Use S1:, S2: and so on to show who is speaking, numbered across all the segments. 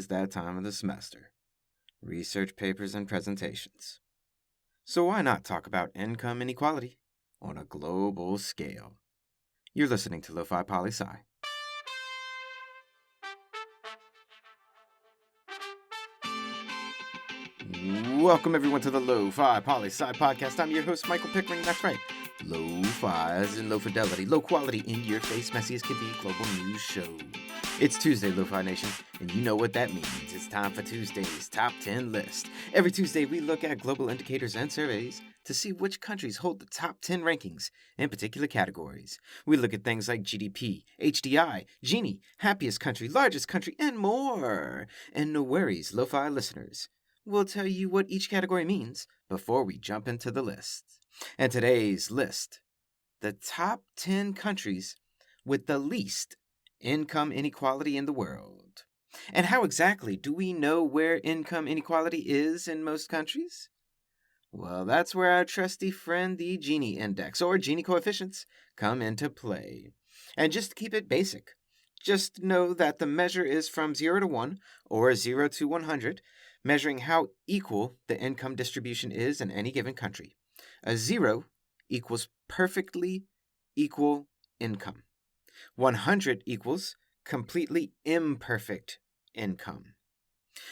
S1: is that time of the semester. Research papers and presentations. So why not talk about income inequality on a global scale? You're listening to Lofi Poli Sci. Welcome everyone to the Lofi Poli Sci podcast. I'm your host, Michael Pickering. That's right. Lo-fi as in low fidelity, low quality, in your face, messy as can be, global news show. It's Tuesday, Lo-Fi Nation, and you know what that means. It's time for Tuesday's Top 10 list. Every Tuesday, we look at global indicators and surveys to see which countries hold the top 10 rankings in particular categories. We look at things like GDP, HDI, Gini, happiest country, largest country, and more. And no worries, Lo-Fi listeners. We'll tell you what each category means before we jump into the list. And today's list, the top 10 countries with the least income inequality in the world. And how exactly do we know where income inequality is in most countries? Well, that's where our trusty friend, the Gini index, or Gini coefficients, come into play. And just to keep it basic, just know that the measure is from 0 to 1, or 0 to 100, measuring how equal the income distribution is in any given country. A 0 equals perfectly equal income. 100 equals completely imperfect income.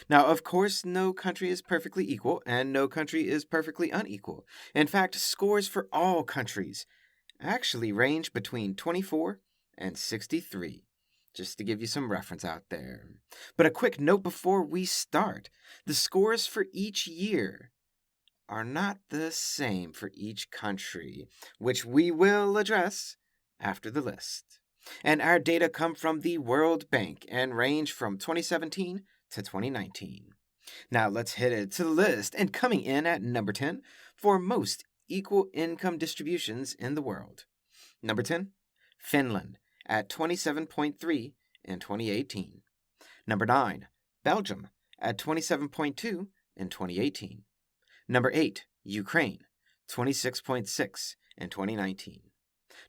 S1: Now, of course, no country is perfectly equal, and no country is perfectly unequal. In fact, scores for all countries actually range between 24 and 63, just to give you some reference out there. But a quick note before we start, the scores for each year are not the same for each country, which we will address after the list. And our data come from the World Bank and range from 2017 to 2019. Now let's hit it to the list, and coming in at number 10 for most equal income distributions in the world. Number 10, Finland at 27.3 in 2018. Number 9, Belgium at 27.2 in 2018. Number 8, Ukraine, 26.6 in 2019.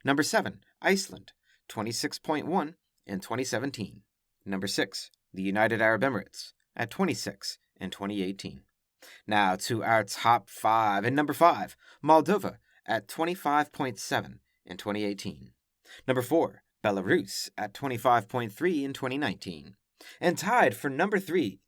S1: Number 7, Iceland, 26.1 in 2017. Number 6, the United Arab Emirates, at 26 in 2018. Now to our top 5. And number 5, Moldova, at 25.7 in 2018. Number 4, Belarus, at 25.3 in 2019. And tied for number 3,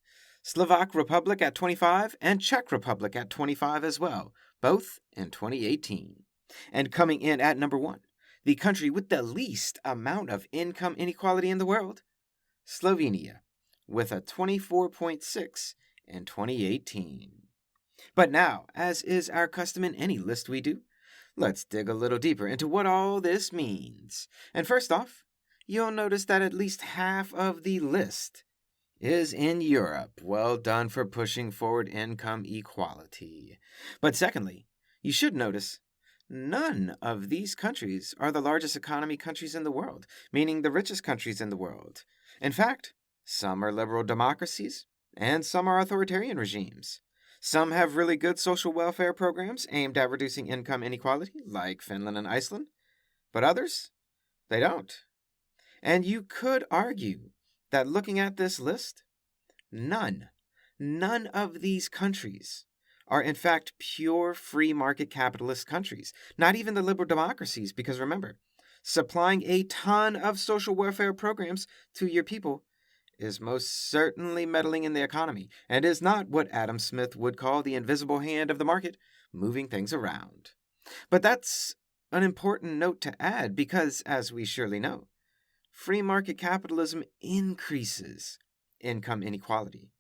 S1: Slovak Republic at 25 and Czech Republic at 25 as well, both in 2018. And coming in at number 1, the country with the least amount of income inequality in the world, Slovenia, with a 24.6 in 2018. But now, as is our custom in any list we do, let's dig a little deeper into what all this means. And first off, you'll notice that at least half of the list is in Europe. Well done for pushing forward income equality. But secondly, you should notice none of these countries are the largest economy countries in the world, meaning the richest countries in the world. In fact, some are liberal democracies, and some are authoritarian regimes. Some have really good social welfare programs aimed at reducing income inequality, like Finland and Iceland, but others, they don't. And you could argue that looking at this list, none of these countries are in fact pure free market capitalist countries, not even the liberal democracies, because remember, supplying a ton of social welfare programs to your people is most certainly meddling in the economy, and is not what Adam Smith would call the invisible hand of the market, moving things around. But that's an important note to add because, as we surely know, free market capitalism increases income inequality.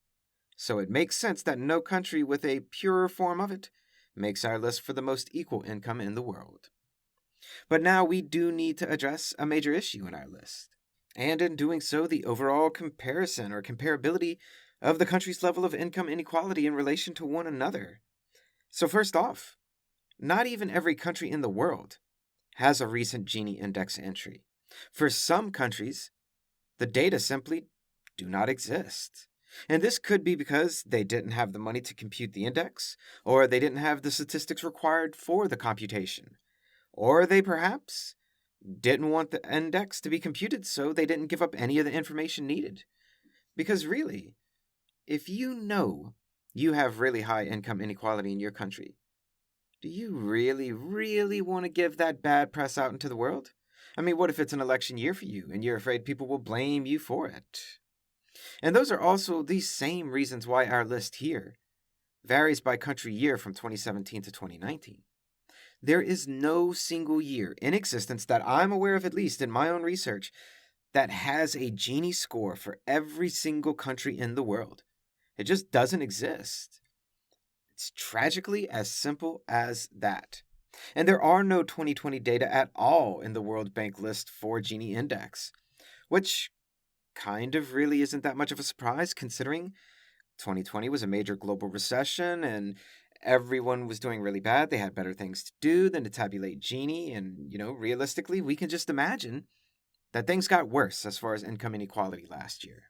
S1: So it makes sense that no country with a purer form of it makes our list for the most equal income in the world. But now we do need to address a major issue in our list. And in doing so, the overall comparison or comparability of the country's level of income inequality in relation to one another. So first off, not even every country in the world has a recent Gini index entry. For some countries, the data simply do not exist. And this could be because they didn't have the money to compute the index, or they didn't have the statistics required for the computation, or they perhaps didn't want the index to be computed, so they didn't give up any of the information needed. Because really, if you know you have really high income inequality in your country, do you really, really want to give that bad press out into the world? I mean, what if it's an election year for you and you're afraid people will blame you for it? And those are also the same reasons why our list here varies by country year from 2017 to 2019. There is no single year in existence that I'm aware of, at least in my own research, that has a Gini score for every single country in the world. It just doesn't exist. It's tragically as simple as that. And there are no 2020 data at all in the World Bank list for Gini index, which kind of really isn't that much of a surprise considering 2020 was a major global recession and everyone was doing really bad. They had better things to do than to tabulate Gini. And, realistically, we can just imagine that things got worse as far as income inequality last year.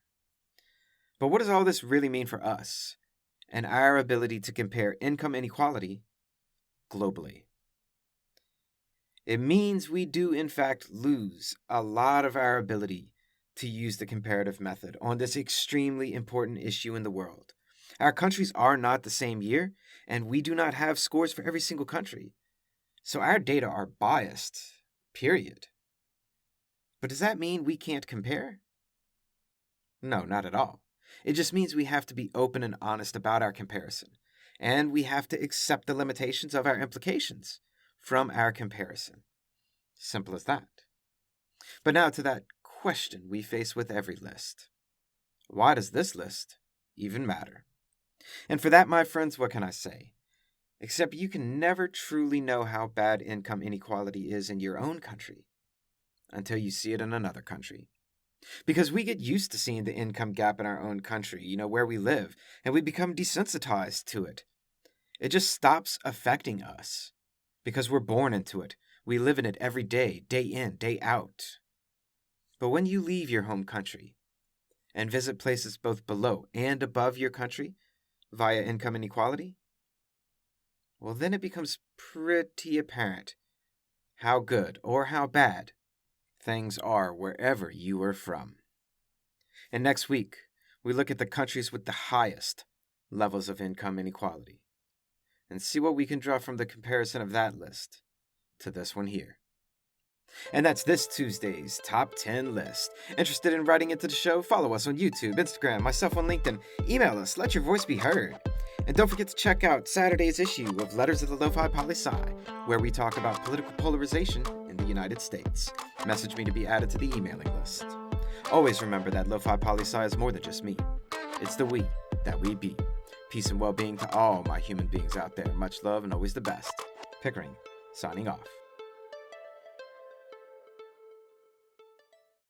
S1: But what does all this really mean for us and our ability to compare income inequality globally? It means we do, in fact, lose a lot of our ability to use the comparative method on this extremely important issue in the world. Our countries are not the same year, and we do not have scores for every single country. So our data are biased, period. But does that mean we can't compare? No, not at all. It just means we have to be open and honest about our comparison, and we have to accept the limitations of our implications from our comparison. Simple as that. But now to that question we face with every list. Why does this list even matter? And for that, my friends, what can I say? Except you can never truly know how bad income inequality is in your own country until you see it in another country. Because we get used to seeing the income gap in our own country, where we live, and we become desensitized to it. It just stops affecting us because we're born into it. We live in it every day in, day out. But when you leave your home country and visit places both below and above your country via income inequality, well, then it becomes pretty apparent how good or how bad things are wherever you are from. And next week, we look at the countries with the highest levels of income inequality and see what we can draw from the comparison of that list to this one here. And that's this Tuesday's Top 10 list. Interested in writing into the show? Follow us on YouTube, Instagram, myself on LinkedIn. Email us, let your voice be heard. And don't forget to check out Saturday's issue of Letters of the Lofi Poli Sci, where we talk about political polarization in the United States. Message me to be added to the emailing list. Always remember that Lofi Poli Sci is more than just me. It's the we that we be. Peace and well-being to all my human beings out there. Much love and always the best. Pickering, signing off.